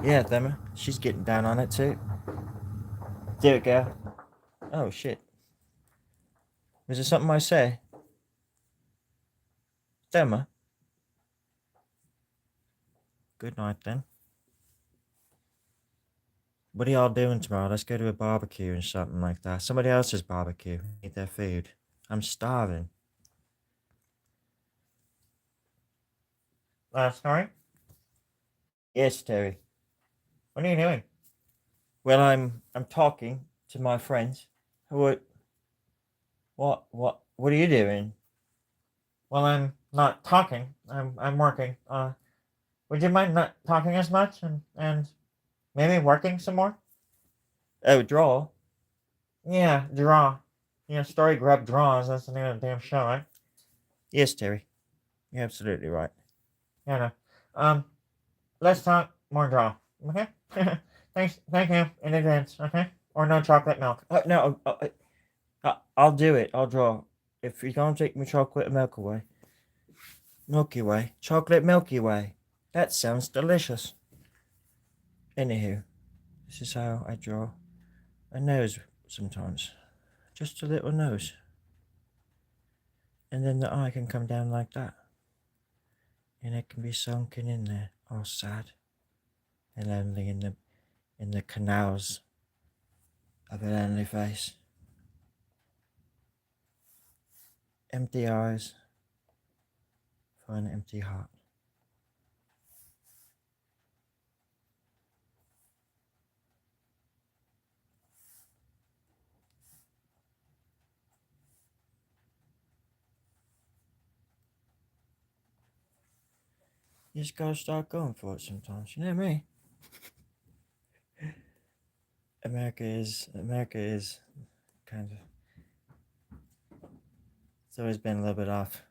Yeah, Thema, she's getting down on it too. Do it, girl. Oh shit. Was there something I say? Thema. Good night then. What are y'all doing tomorrow? Let's go to a barbecue and something like that. Somebody else's barbecue. Eat their food. I'm starving. Sorry? Yes, Terry. What are you doing? Well, I'm talking to my friends. What are you doing? Well, I'm not talking. I'm working. Would you mind not talking as much and maybe working some more? Oh, draw. Yeah, draw. You know, Story Grub draws. That's the name of the damn show, right? Yes, Terry. You're absolutely right. Yeah, no. Let's talk more draw. Okay. Thank you in advance. Okay. Or no chocolate milk. No. I'll do it. I'll draw. If you don't take me chocolate milk away. Milky Way. Chocolate Milky Way. That sounds delicious. Anywho, this is how I draw a nose sometimes. Just a little nose. And then the eye can come down like that. And it can be sunken in there, all sad and lonely in the canals of a lonely face. Empty eyes for an empty heart. You just gotta start going for it sometimes. You know me. America is kind of. It's always been a little bit off.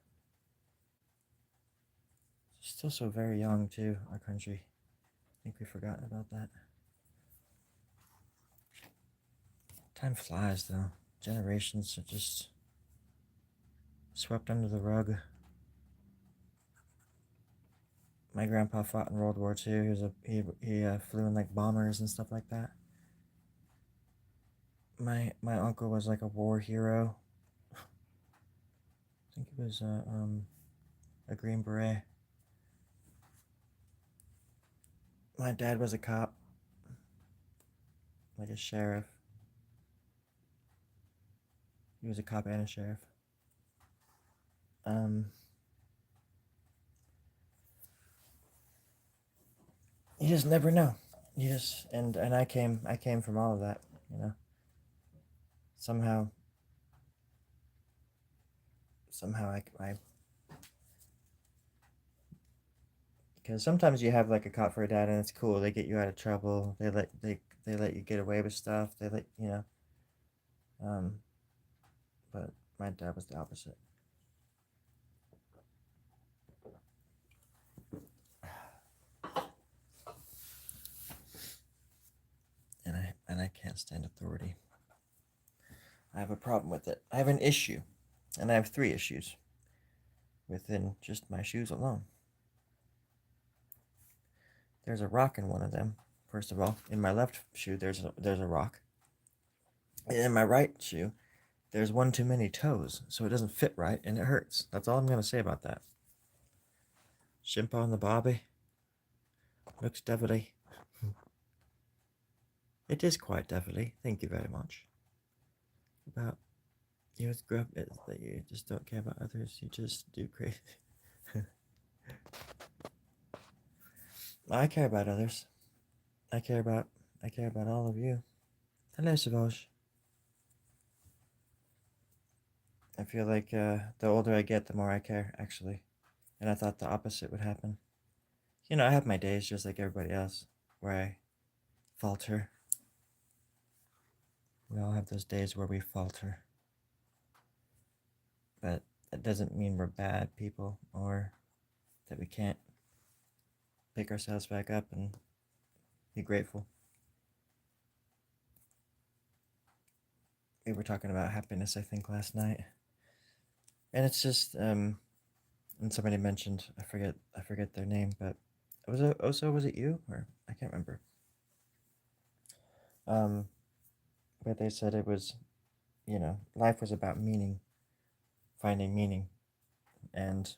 Still so very young too, our country. I think we've forgotten about that. Time flies though. Generations are just swept under the rug. My grandpa fought in World War II. He flew in like bombers and stuff like that. My uncle was like a war hero. I think he was a Green Beret. My dad was a cop, like a sheriff. He was a cop and a sheriff. You just never know. You just and I came from all of that. You know. Somehow I because sometimes you have like a cop for a dad and it's cool. They get you out of trouble. They let you get away with stuff. They let you know. Um, but my dad was the opposite. And I can't stand authority. I have a problem with it. I have an issue, and I have 3 issues within just my shoes alone. There's a rock in one of them. First of all, in my left shoe, there's a rock. And in my right shoe, there's one too many toes, so it doesn't fit right, and it hurts. That's all I'm gonna say about that. Shimpa on the bobby. Looks devilly. It is quite devilly. Thank you very much. About you grub is that you just don't care about others. You just do crazy. I care about others. I care about all of you. Hello, Savage. I feel like the older I get, the more I care, actually. And I thought the opposite would happen. You know, I have my days just like everybody else, where I falter. We all have those days where we falter. But that doesn't mean we're bad people or that we can't pick ourselves back up and be grateful. We were talking about happiness, I think, last night. And it's just, and somebody mentioned, I forget their name, but was it Oso? Was it you? Or I can't remember. But they said it was, you know, life was about meaning, finding meaning. And,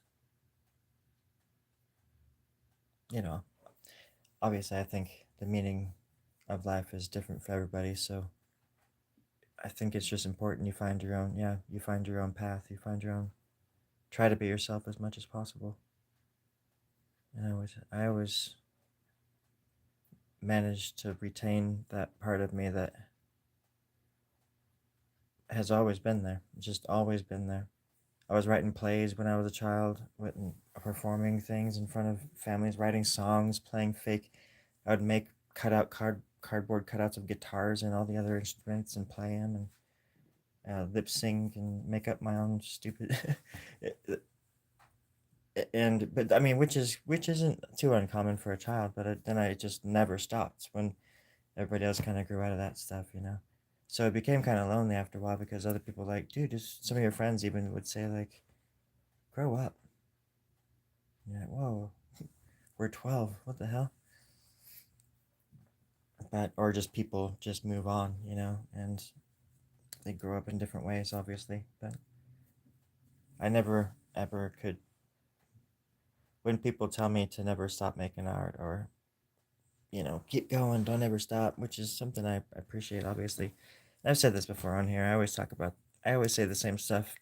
you know, obviously I think the meaning of life is different for everybody. So I think it's just important you find your own, you find your own path, you find your own, try to be yourself as much as possible. And I always managed to retain that part of me that has always been there, just always been there. I was writing plays when I was a child, performing things in front of families, writing songs, playing fake. I would make cardboard cutouts of guitars and all the other instruments and play them and lip sync and make up my own stupid. But I mean, which isn't too uncommon for a child. But then I just never stopped when everybody else kind of grew out of that stuff, you know. So it became kind of lonely after a while because other people like, dude, just some of your friends even would say like, grow up. You're like, whoa, we're 12. What the hell? But or just people just move on, you know, and they grow up in different ways, obviously. But I never ever could. When people tell me to never stop making art or you know keep going, don't ever stop, which is something I appreciate, obviously. I've said this before on here. I always say the same stuff,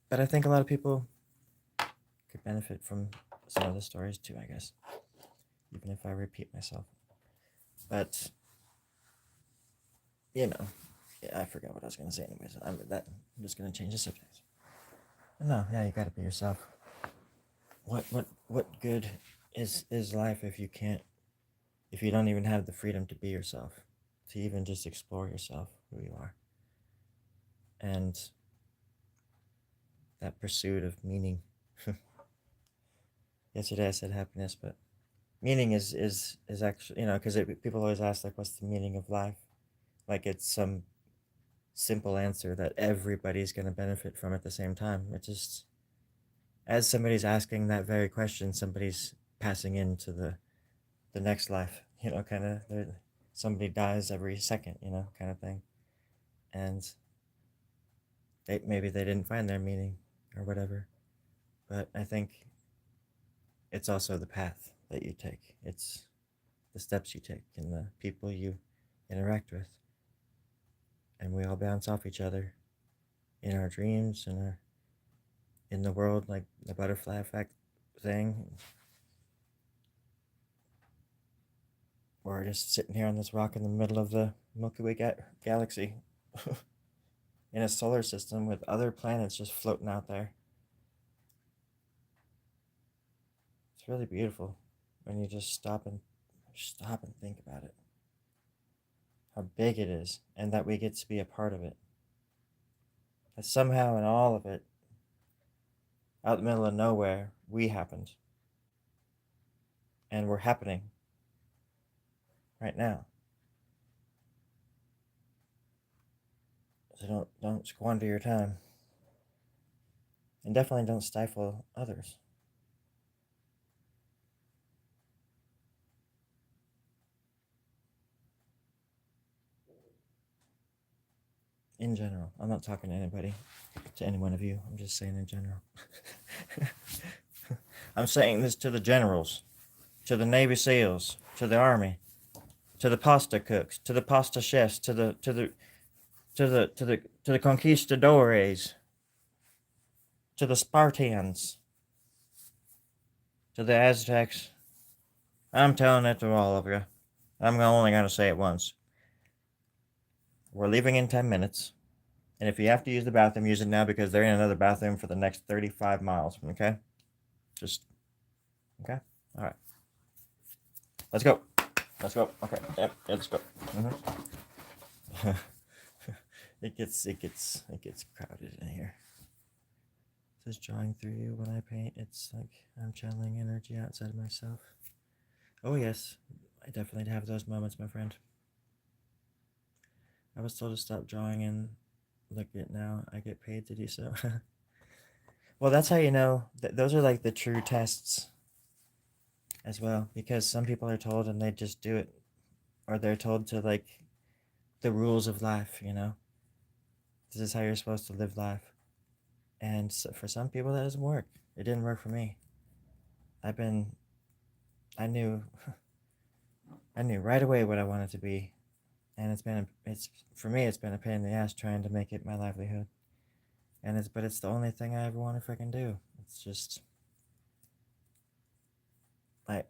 but I think a lot of people could benefit from some of the stories too, I guess, even if I repeat myself. But you know, yeah, I forgot what I was gonna say. Anyways, I'm just gonna change the subject. No, yeah, you gotta be yourself. What good is life if you can't, if you don't even have the freedom to be yourself, to even just explore yourself, who you are, and that pursuit of meaning. Yesterday I said happiness, but meaning is actually, you know, because people always ask like, what's the meaning of life? Like it's some simple answer that everybody's going to benefit from at the same time. It just, as somebody's asking that very question, somebody's passing into the next life, you know, kind of, somebody dies every second, you know, kind of thing. And maybe they didn't find their meaning or whatever. But I think it's also the path that you take. It's the steps you take and the people you interact with. And we all bounce off each other in our dreams and in the world, like the butterfly effect thing. We're just sitting here on this rock in the middle of the Milky Way galaxy in a solar system with other planets just floating out there. It's really beautiful. when you just stop and think about it. How big it is, and that we get to be a part of it. That somehow in all of it, out in the middle of nowhere, we happened. And we're happening right now. So don't squander your time. And definitely don't stifle others. In general. I'm not talking to anybody, to any one of you. I'm just saying in general. I'm saying this to the generals, to the Navy SEALs, to the Army, to the pasta cooks, to the pasta chefs, to the conquistadores, to the Spartans, to the Aztecs. I'm telling it to all of you. I'm only going to say it once. We're leaving in 10 minutes. And if you have to use the bathroom, use it now because they're in another bathroom for the next 35 miles. Okay? Just, okay? All right. Let's go. Let's go. Okay. Yep. Let's go. Mm-hmm. it gets crowded in here. Just drawing through you when I paint. It's like I'm channeling energy outside of myself. Oh yes, I definitely have those moments, my friend. I was told to stop drawing, and look at now. I get paid to do so. Well, that's how you know that those are like the true tests as well, because some people are told and they just do it, or they're told to like the rules of life. This is how you're supposed to live life, and so for some people that doesn't work. It didn't work for me. I knew I knew right away what I wanted to be, and for me it's been a pain in the ass trying to make it my livelihood, but it's the only thing I ever want to freaking do. It's just like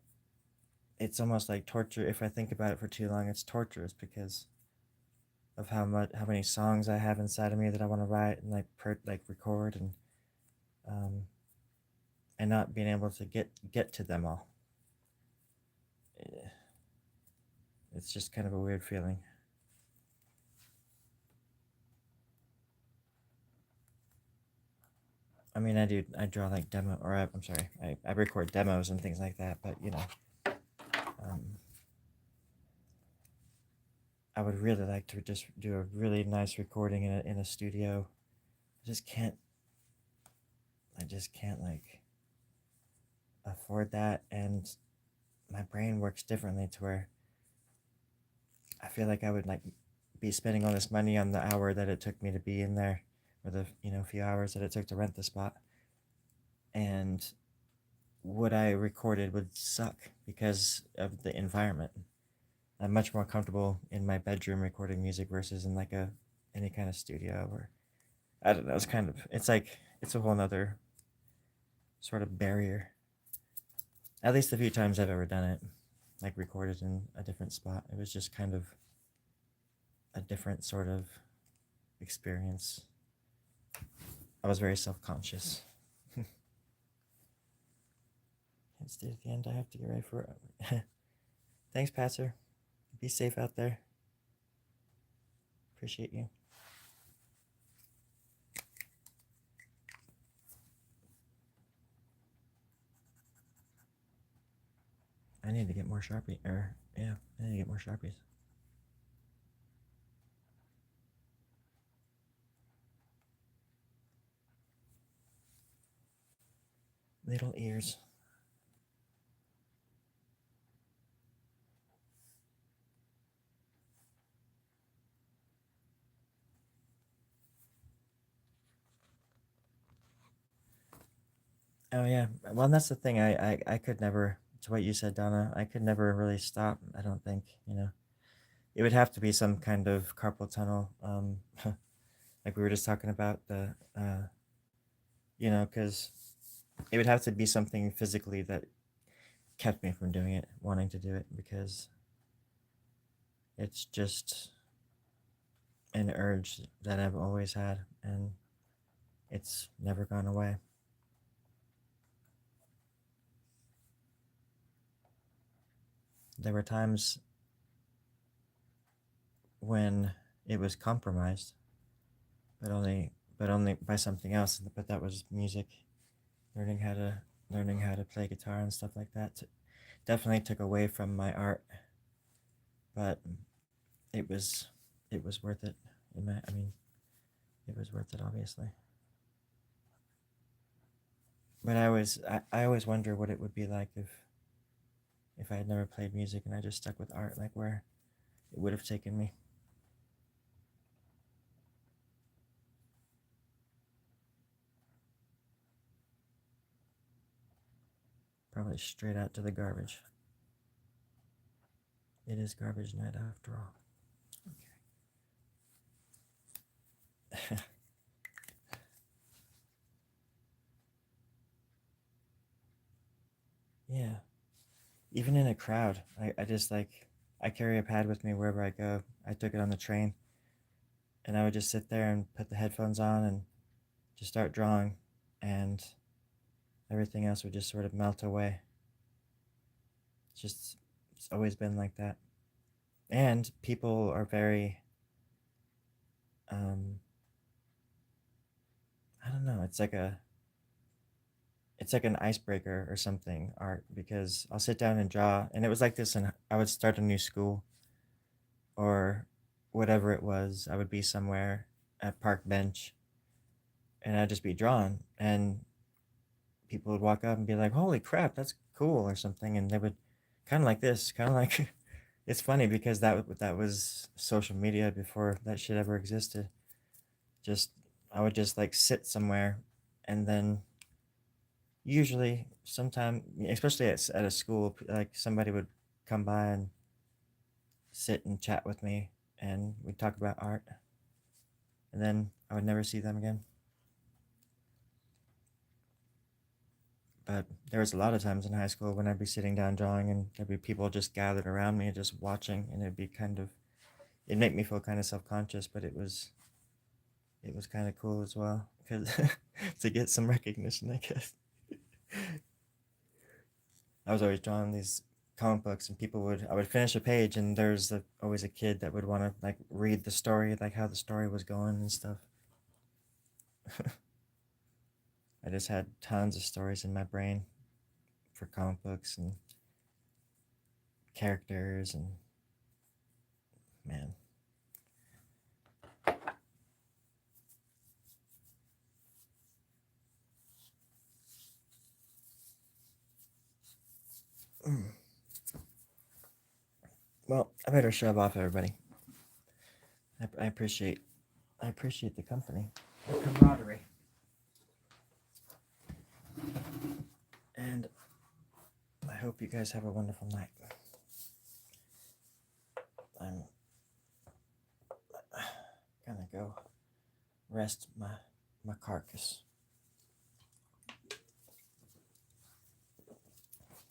it's almost like torture. If I think about it for too long, it's torturous because of how many songs I have inside of me that I want to write and like record, and not being able to get to them all. It's just kind of a weird feeling. I mean, I draw like I'm sorry, I record demos and things like that, but I would really like to just do a really nice recording in a studio. I just can't like afford that, and my brain works differently to where I feel like I would like be spending all this money on the hour that it took me to be in there, or the few hours that it took to rent the spot, and what I recorded would suck because of the environment. I'm much more comfortable in my bedroom recording music versus in like any kind of studio, or I don't know. It's a whole nother sort of barrier. At least a few times I've ever done it, like recorded in a different spot. It was just kind of a different sort of experience. I was very self-conscious. Can't stay at the end. I have to get ready for it. Thanks, Pastor. Be safe out there. Appreciate you. I need to get more Sharpie. I need to get more Sharpies. Little ears. Oh yeah. Well, that's the thing. I could never. To what you said, Donna, I could never really stop. I don't think. It would have to be some kind of carpal tunnel. Like we were just talking about because it would have to be something physically that kept me from doing it, wanting to do it, because it's just an urge that I've always had, and it's never gone away. there were times when it was compromised, but only by something else. But that was music, learning how to play guitar and stuff like that. Definitely took away from my art, but it was it was worth it. I mean, it was worth it, obviously. But I always wonder what it would be like if I had never played music and I just stuck with art, like where it would have taken me. Probably straight out to the garbage. It is garbage night after all. Okay. Yeah. Even in a crowd, I just like, I carry a pad with me wherever I go. I took it on the train, and I would just sit there and put the headphones on and just start drawing, and everything else would just sort of melt away. It's always been like that. And people are very, um, I don't know, it's like an icebreaker or something, art, because I'll sit down and draw, and it was like this, and I would start a new school or whatever it was. I would be somewhere at park bench, and I'd just be drawing, and people would walk up and be like, "Holy crap, that's cool," or something, and they would kind of like this, kind of like it's funny because that was social media before that shit ever existed. Just I would just like sit somewhere, and then usually sometime, especially at a school, like somebody would come by and sit and chat with me, and we'd talk about art, and then I would never see them again. But there was a lot of times in high school when I'd be sitting down drawing, and there'd be people just gathered around me just watching, and it'd make me feel kind of self-conscious, but it was kind of cool as well, because to get some recognition, I guess. I was always drawing these comic books, and I would finish a page, and always a kid that would want to like read the story, like how the story was going and stuff. I just had tons of stories in my brain for comic books and characters, and man. Well, I better shove off, everybody. I appreciate the company, the camaraderie, and I hope you guys have a wonderful night. I'm gonna go rest my carcass.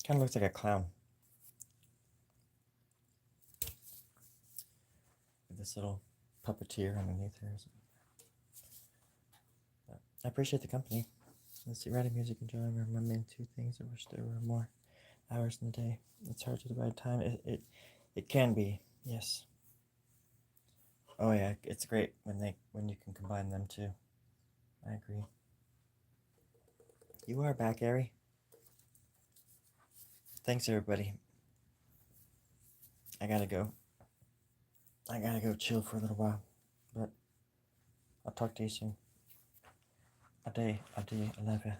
Kind of looks like a clown with this little puppeteer underneath her. But I appreciate the company. Let's see, writing, music, and drawing are my main two things. I wish there were more hours in the day. It's hard to divide time. It can be, yes. Oh yeah, it's great when you can combine them too. I agree. You are back, Ari. Thanks, everybody. I gotta go. I gotta go chill for a little while, but I'll talk to you soon. A day, I love you.